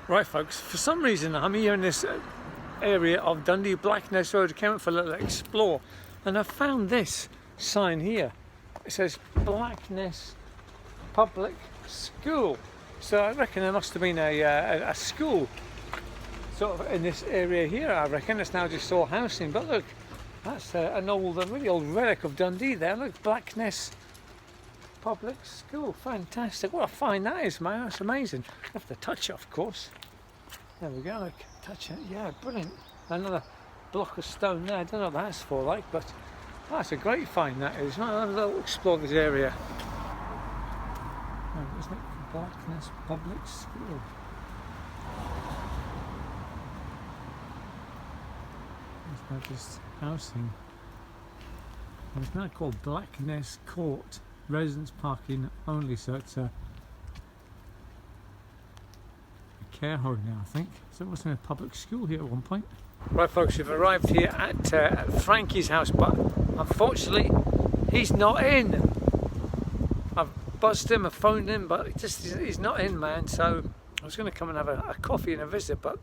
Right folks, for some reason I'm here in this area of Dundee Blackness Road. I came out for a little explore and I found this sign here. It says Blackness Public School. So I reckon there must have been a school sort of in this area here. I reckon it's now just all housing, but look, that's an old, a really old relic of Dundee there. Look, Blackness Public School, fantastic. What a find that is, man. That's amazing. You have to touch it, of course. There we go, look, touch it. Yeah, brilliant. Another block of stone there. I don't know what that's for, like, but that's a great find, that is. I'll have a little explore this area. Oh, isn't it? Blackness Public School. It's not just housing. It's now called Blackness Court. Residence parking only, so it's a care home now, I think. So it wasn't a public school here at one point. Right folks, we've arrived here at Frankie's house, but unfortunately he's not in. I've buzzed him, I've phoned him, but he's not in, man. So I was going to come and have a coffee and a visit, but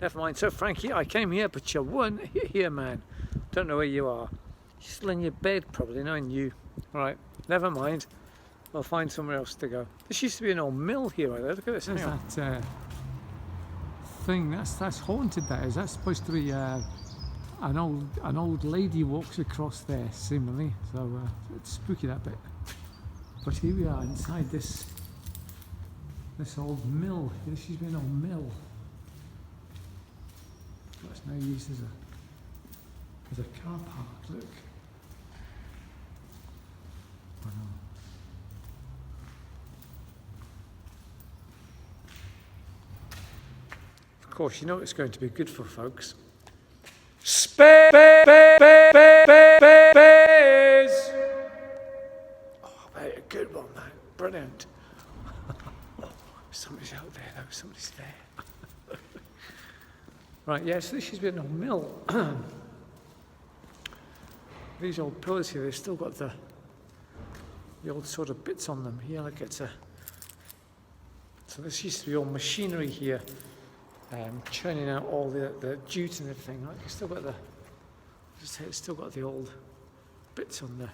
never mind. So Frankie, I came here, but you weren't here, man. Don't know where you are. You're still in your bed probably, knowing you. Right, never mind. I'll find somewhere else to go. This used to be an old mill here, right there. Look at this. There's that thing. That's haunted. That is. That's supposed to be an old lady walks across there, seemingly. So it's spooky, that bit. But here we are inside this old mill. This used to be an old mill. It's now used as a car park. Look. Of course, you know it's going to be good for, folks. Space! Oh, mate, a good one, man. Brilliant. Somebody's out there, though. Somebody's there. Right, yes, yeah, so this has been a mill. These old pillars here, they've still got the old sort of bits on them here. Look, it's so this used to be all machinery here, churning out all the jute and everything. Like, it's still got it's still got the old bits on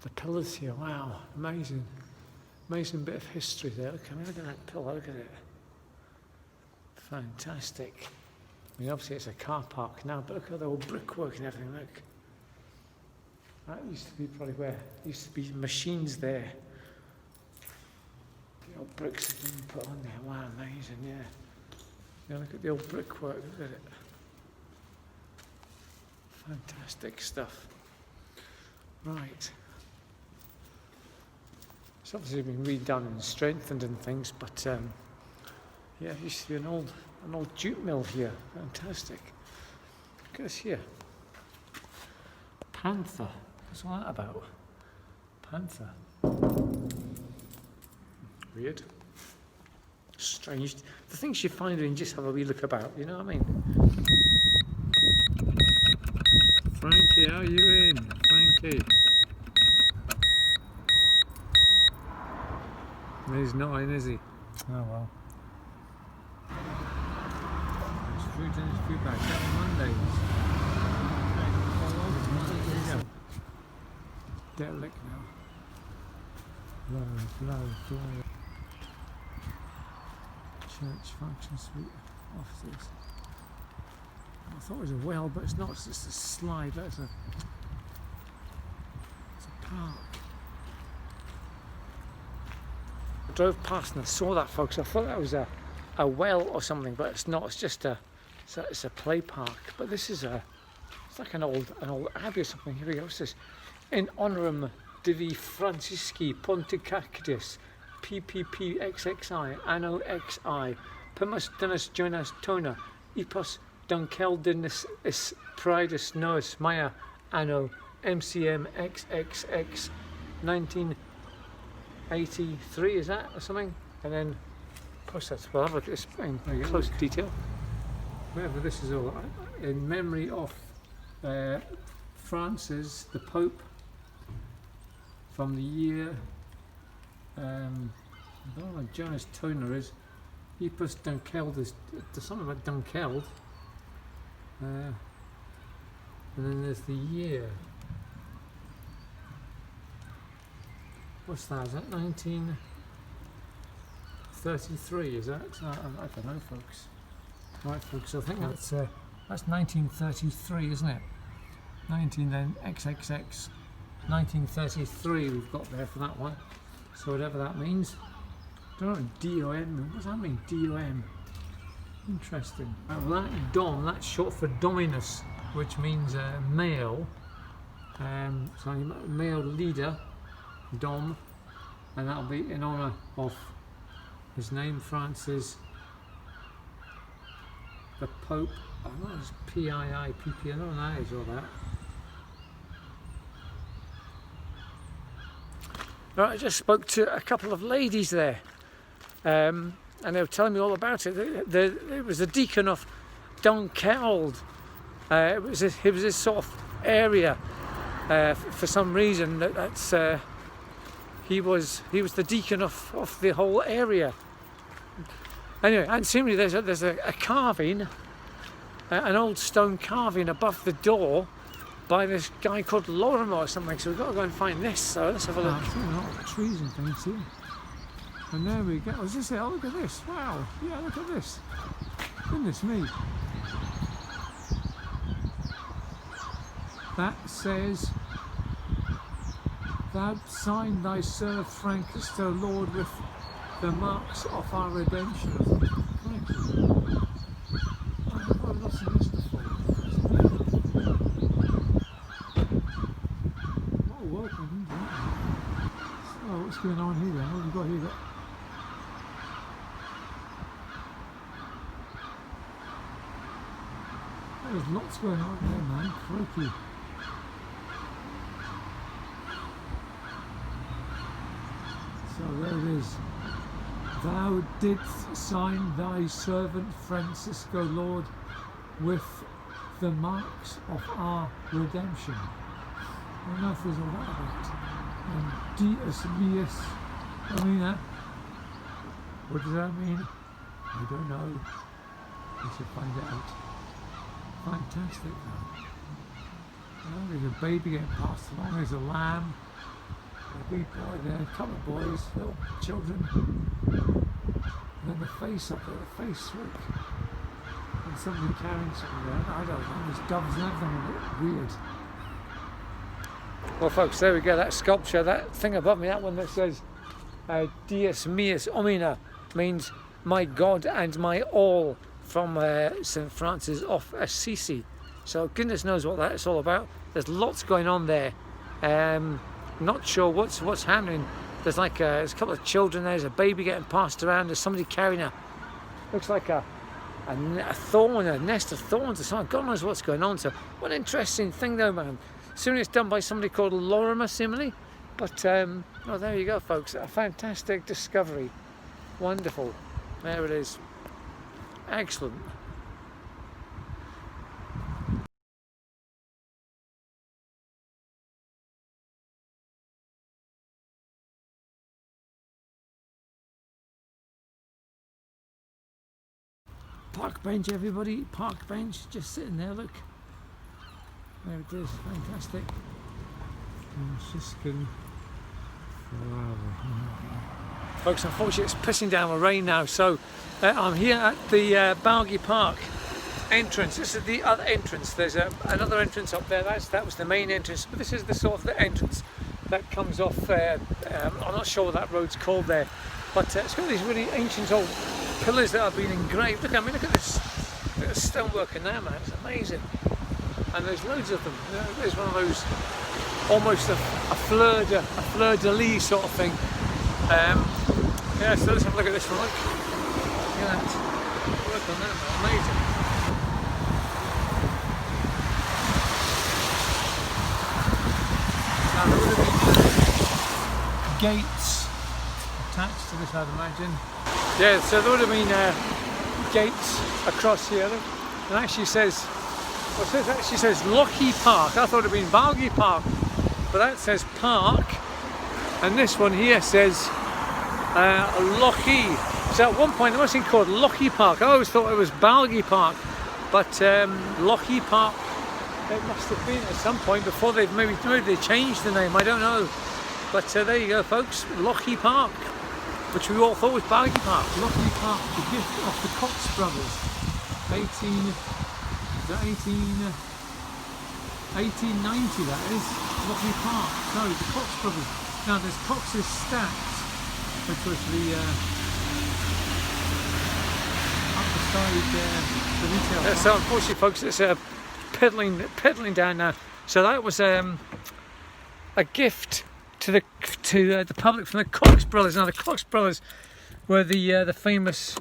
the pillars here. Wow, amazing bit of history there. Look at that pillar. Look at it. Fantastic. I mean, obviously it's a car park now, but look at the old brickwork and everything. Look. That used to be probably where there used to be machines there. The old bricks have been put on there. Wow, amazing, yeah. Yeah, look at the old brickwork, look at it. Fantastic stuff. Right. It's obviously been redone and strengthened and things, but yeah, it used to be an old jute mill here. Fantastic. Look at this here. Panther. What's all that about? Panther. Weird. Strange. The things you find when you just have a wee look about, you know what I mean? Frankie, how are you in? Frankie. He's not in, is he? Oh well. There's fruit in his food bag. That's Mondays. Derelict now. Low. Church function suite offices. I thought it was a well, but it's not. It's just a slide. It's a park. I drove past and I saw that, folks. I thought that was a well or something, but it's not. It's just it's a play park. But this is it's like an old abbey or something. Here we go. What's this? In honorum Divi Francisci Pontificatus PPPXXI Anno XI Primus Dinas Jonas Tona Epos Dunkeldinis is Pridus Nois Maya Anno MCM XXX 1983, is that or something? And then process. Well, have a look at this in close detail. Whatever this is all in memory of Francis the Pope from the year I don't know what Jonas Toner is, Ypres Dunkeld is something about Dunkeld. And then there's the year. What's that? Is that 1933? Is that? I don't know, folks. Right, folks. I think that's 1933, isn't it? 19 then XXX. 1933 we've got there for that one. So whatever that means. Don't know what DOM. What does that mean? DOM. Interesting. Well, that Dom, that's short for Dominus, which means male. So male leader, Dom, and that'll be in honour of his name, Francis, the Pope. I don't know, it's PII, PP, I don't know what that is, all that. Right, I just spoke to a couple of ladies there, and they were telling me all about it. It was the deacon of Dunkeld. It was this sort of area. For some reason, he was the deacon of the whole area. Anyway, and seemingly there's a carving, an old stone carving above the door by this guy called Lorimer or something. So we've got to go and find this. So let's have a look. I've seen a lot of trees and things here. And there we go. Is this it? Oh, look at this. Wow. Yeah, look at this. Goodness me. That says, "Thou signed thy serve Francis, O Lord, with the marks of our redemption." Thank you. I've not seen this before. Oh, welcome. Oh, what's going on here then? What have we got here? There's lots going on there, man. Crikey. So there it is. Thou didst sign thy servant Francisco, Lord, with the marks of our redemption. I don't know if there's all that about. And Dies meus domina. What does that mean? I don't know. We should find it out. Fantastic though. Oh, there's a baby getting passed along, there's a lamb, a wee boy there, a couple of boys, little children, and then the face up there, the face look, and somebody carrying something there. I don't know, there's doves and everything, a bit weird. Well folks, there we go, that sculpture, that thing above me, that one that says Dies meus omnia, means my God and my all, from St. Francis of Assisi. So goodness knows what that's all about. There's lots going on there. Not sure what's happening. There's like there's a couple of children there. There's a baby getting passed around. There's somebody carrying looks like a thorn, a nest of thorns or something. God knows what's going on. So what an interesting thing though, man. Assuming it's done by somebody called Lorimer, seemingly. But oh, there you go, folks. A fantastic discovery. Wonderful. There it is. Excellent. Park bench, everybody. Park bench, just sitting there. Look, there it is. Fantastic. Franciscan flower. Folks, unfortunately it's pissing down with rain now, so I'm here at the Balgie Park entrance. This is the other entrance. There's another entrance up there. That was the main entrance, but this is the sort of the entrance that comes off. I'm not sure what that road's called there, but it's got these really ancient old pillars that have been engraved. Look at this. Look at the stonework in there, man. It's amazing. And there's loads of them. There's one of those almost a fleur de lis sort of thing. Yeah, so let's have a look at this one. Look at that. Work on that, man. Amazing. Now there would have been gates attached to this, I'd imagine. Yeah, so there would have been gates across here. Look. And actually says, well, it actually says Lochie Park. I thought it would have been Balgie Park, but that says Park. And this one here says Lochie So at one point there was a thing called Lochie Park. I always thought it was Balgie Park, but Lochie Park it must have been at some point before maybe they changed the name. I don't know. But there you go, folks. Lochie Park, which we all thought was Balgie Park. Lochie Park, the gift of the Cox brothers. 1890 that is. Lochie Park. No, the Cox brothers. Now there's Cox's Stacks, which was the up the side the retail. So unfortunately, folks, it's pedaling down now. So that was a gift to the public from the Cox brothers. Now the Cox brothers were the famous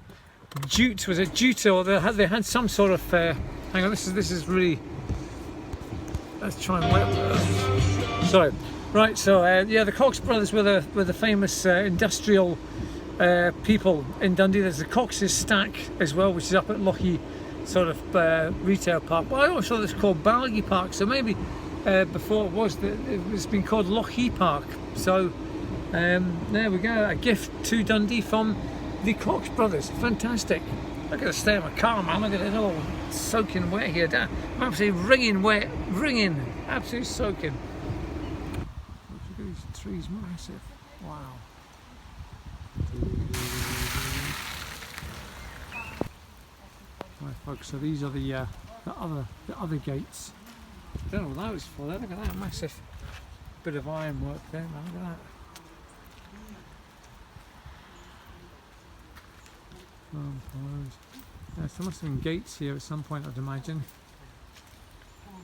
jute. Was it jute, or they had some sort of hang on, this is really, let's try and wait. Sorry, right, so yeah, the Cox brothers were the famous industrial people in Dundee. There's the Cox's Stack as well, which is up at Lochie sort of retail park, but I always thought it was called Balgie Park, so maybe before it was been called Lochie Park. So there we go, a gift to Dundee from the Cox brothers. Fantastic. Look at the state of my car, man. Look at it all soaking wet here. I'm absolutely wringing wet, absolutely soaking. Look at these trees, massive. Wow. Right, folks, so these are the other gates. I don't know what that was for. Look at that massive bit of ironwork there, man. Look at that. There must have been gates here at some point, I'd imagine.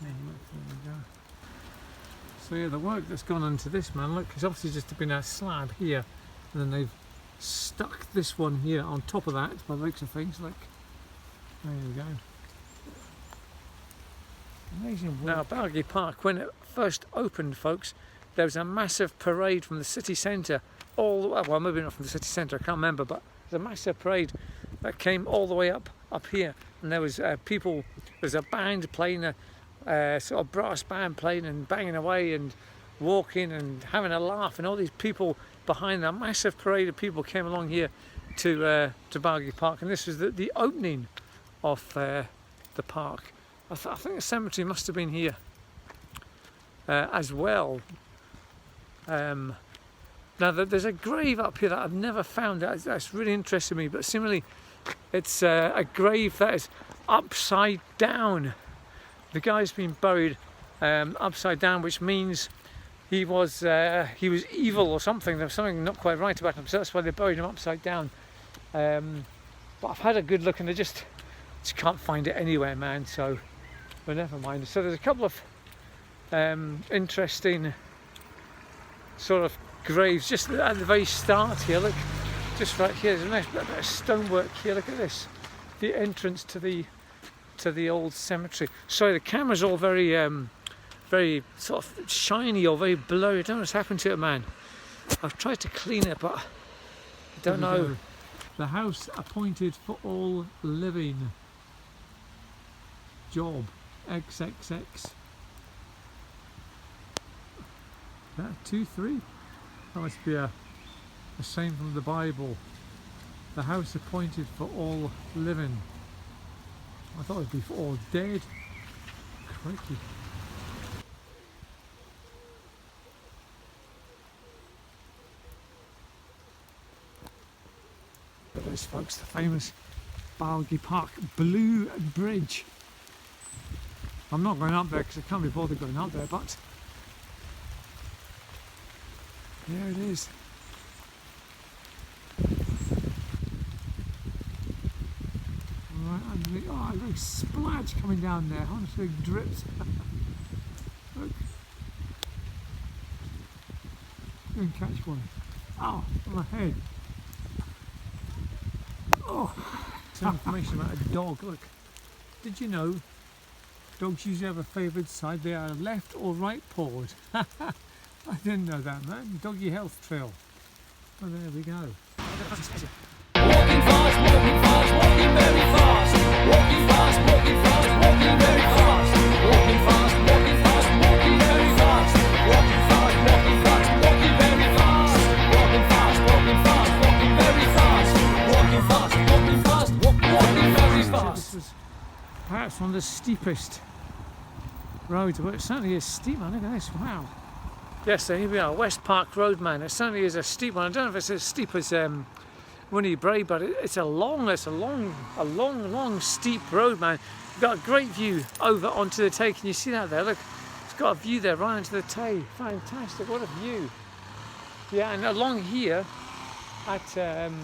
There we go. So yeah, the work that's gone into this, man, look, it's obviously just been a slab here, and then they've stuck this one here on top of that, by the looks of things. Look, there we go. Amazing work. Now, Balgie Park, when it first opened, folks, there was a massive parade from the city centre, well, maybe not from the city centre, I can't remember, but there's a massive parade that came all the way up here, and there was people. There's a band playing, a sort of brass band playing and banging away and walking and having a laugh, and all these people behind that massive parade of people came along here to Balgie Park, and this was the opening of the park. I think the cemetery must have been here as well. Now there's a grave up here that I've never found. That's really interested me. But similarly, it's a grave that is upside down. The guy's been buried upside down, which means he was evil or something. There was something not quite right about him, so that's why they buried him upside down. But I've had a good look, and I just can't find it anywhere, man. So, but never mind. So there's a couple of interesting sort of graves just at the very start here. Look, just right here, there's a nice bit of stonework here. Look at this, the entrance to the old cemetery. Sorry, the camera's all very very sort of shiny or very blurry. I don't know what's happened to it, man. I've tried to clean it, but I don't know. The house appointed for all living. Job XXX. That 2-3. That must be a saying from the Bible. The house appointed for all living. I thought it'd be for all dead. Crikey. Look at this, folks, the famous Balgie Park Blue Bridge. I'm not going up there because I can't be bothered going up there, but there it is. Right underneath. Oh, a big splash coming down there. Honestly, big drips. Look. Go and catch one. Oh, on my head. Oh, some information about a dog. Look, did you know dogs usually have a favoured side? They are left or right pawed. I didn't know that, man. Doggy health trail. Oh, there we go. Walking fast, walking fast, walking very fast. Walking fast, walking fast, walking very fast. Walking fast, walking fast, walking very fast. Walking fast, walking fast, walking very fast. Walking fast, walking fast, walking very fast. Walking very This fast. was perhaps one of the steepest roads, but it certainly is steep, man. Look at this, wow. Yes, so here we are, West Park Road, man. It certainly is a steep one. I don't know if it's as steep as Winnie Bray, but it's a long, steep road, man. You've got a great view over onto the Tay. Can you see that there? Look, it's got a view there right onto the Tay. Fantastic, what a view. Yeah, and along here at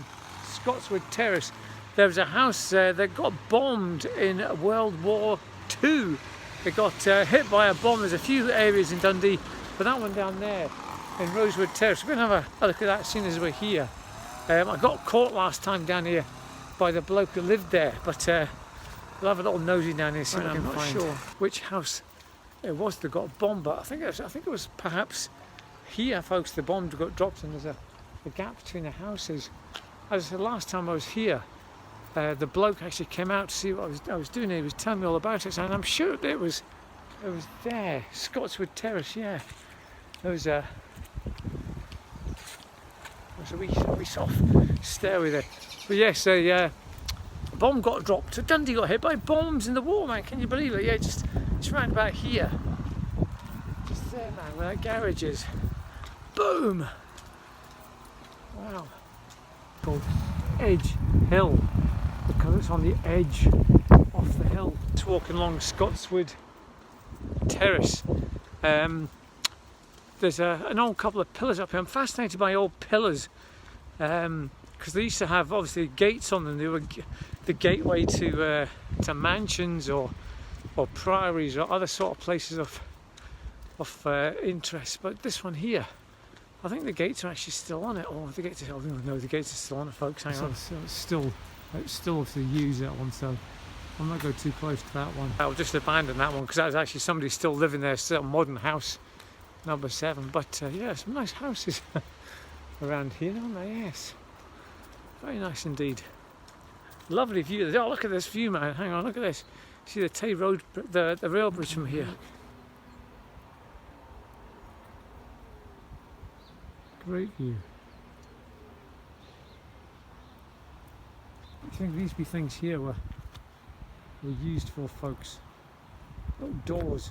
Scotswood Terrace, there was a house that got bombed in World War II. It got hit by a bomb. There's a few areas in Dundee, but that one down there in Rosewood Terrace, we're going to have a look at that as soon as we're here. I got caught last time down here by the bloke who lived there, but we'll have a little nosy down here, see what I can find. I'm not sure which house it was that got bombed, but I think it was perhaps here, folks. The bomb got dropped and there's a gap between the houses. As the last time I was here, the bloke actually came out to see what I was doing. He was telling me all about it, and I'm sure it was there, Scotswood Terrace. Yeah, there was a wee soft stairway there. But yes, a bomb got dropped. So Dundee got hit by bombs in the war, man. Can you believe it? Yeah, just round about here, just there, man, where that garage is. Boom! Wow. Called Edge Hill, because it's on the edge of the hill. It's walking along Scotswood Terrace. There's an old couple of pillars up here. I'm fascinated by old pillars because they used to have obviously gates on them. They were the gateway to mansions or priories or other sort of places of interest. But this one here, I think the gates are actually still on it. Oh, the gates are, no, the gates are still on it, folks. Hang on. So it's still to use that one, so I'm not going too close to that one. I'll just abandon that one because that was actually somebody still living there, still a modern house, number 7. But yeah, some nice houses around here, aren't they? Yes, very nice indeed. Lovely view. Oh, look at this view, man. Hang on, look at this. See the Tay Road, the rail bridge from here. Great view. I think these be things here were used for, folks. Little doors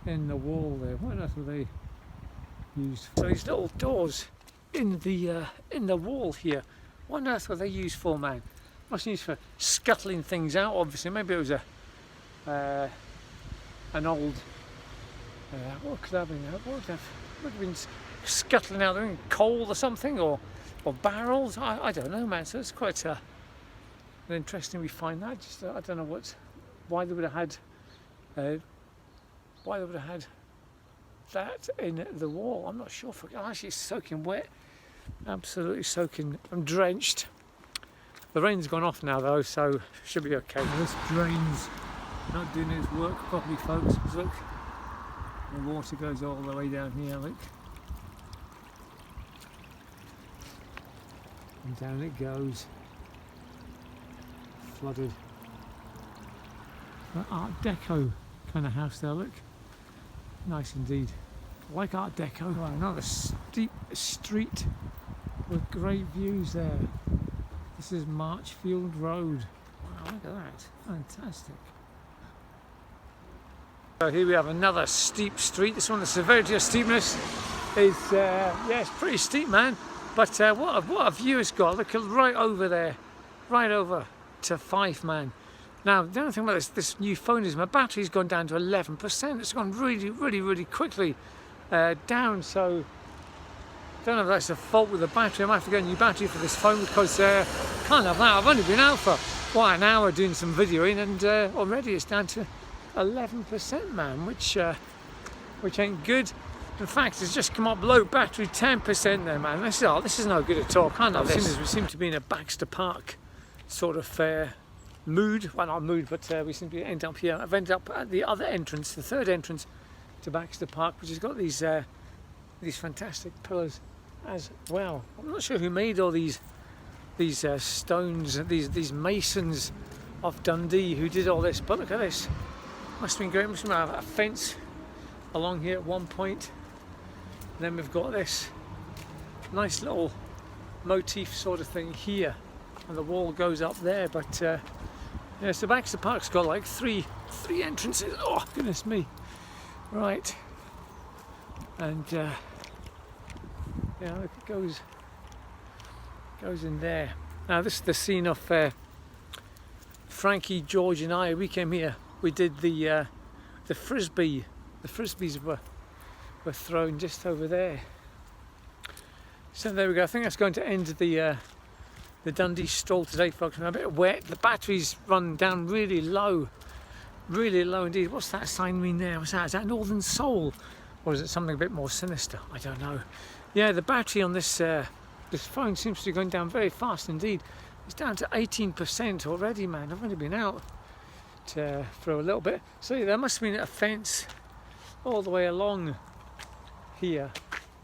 in the wall there. What on earth were they used for? So these little doors in the wall here. What on earth were they used for, man? Must be used for scuttling things out. Obviously, maybe it was an old. What could that have been? What would have been scuttling out there? Coal or something, or barrels? I don't know, man. So it's quite interesting. We find that. Just I don't know why they would have had that in the wall. I'm not sure. Actually, it's soaking wet. Absolutely soaking. I'm drenched. The rain's gone off now though, so should be okay. This drain's not doing its work properly, folks. Look, the water goes all the way down here. Look, and down it goes. Flooded. An Art Deco kind of house there. Look, nice indeed. I like Art Deco. Right, another steep street with great views there. This is Marchfield Road. Wow, look at that. Fantastic. So here we have another steep street. This one, the severity of steepness is, yeah, it's pretty steep, man. But what a view it's got. Look right over there. Right over to Fife, man. Now, the only thing about this new phone is my battery's gone down to 11%. It's gone really quickly down, so I don't know if that's a fault with the battery. I might have to get a new battery for this phone because can't have that. I've only been out for an hour doing some videoing, and already it's down to 11%, man, which ain't good. In fact, it's just come up low battery 10% there, man. This is no good at all. Can't have this. We seem to be in a Baxter Park sort of mood. Well, not mood, but we seem to end up here. I've ended up at the other entrance, the third entrance to Baxter Park, which has got these fantastic pillars as well. I'm not sure who made all these stones, these masons of Dundee who did all this, but look at this. Must have been great. Must have been a fence along here at one point. And then we've got this nice little motif sort of thing here, and the wall goes up there. But Yeah, so Baxter Park's got like three entrances. Oh goodness me! Right, and yeah, look, it goes in there. Now this is the scene of Frankie, George, and I. We came here. We did the frisbee. The frisbees were thrown just over there. So there we go. I think that's going to end the Dundee stroll today, folks. I'm a bit wet. The batteries run down really low indeed. What's that sign mean there? What's that? Is that Northern Soul, or is it something a bit more sinister? I don't know. Yeah, the battery on this phone seems to be going down very fast indeed. It's down to 18% already, man. I've only been out for a little bit. So yeah, there must have been a fence all the way along here,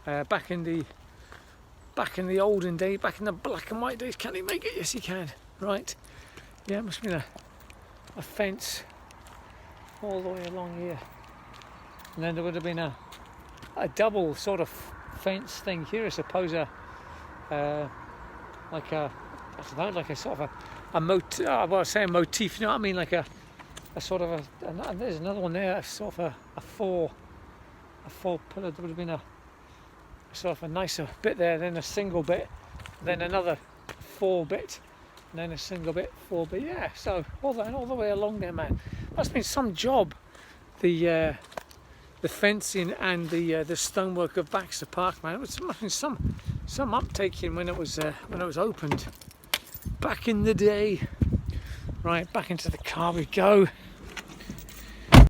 back in the olden days, back in the black and white days. Can he make it? Yes, he can. Right. Yeah, it must have been a fence all the way along here, and then there would have been a double sort of fence thing here. I suppose like a sort of a motif. Well, I say a motif. You know what I mean? Like a sort of there's another one there. Sort of a four pillar. There would have been a sort of a nicer bit there, then a single bit, then another 4 bit, and then a single bit, 4 bit. Yeah, so all the way along there, man. Must have been some job. The fencing and the stonework of Baxter Park, man. It must have been some uptaking when it was opened back in the day. Right, back into the car we go.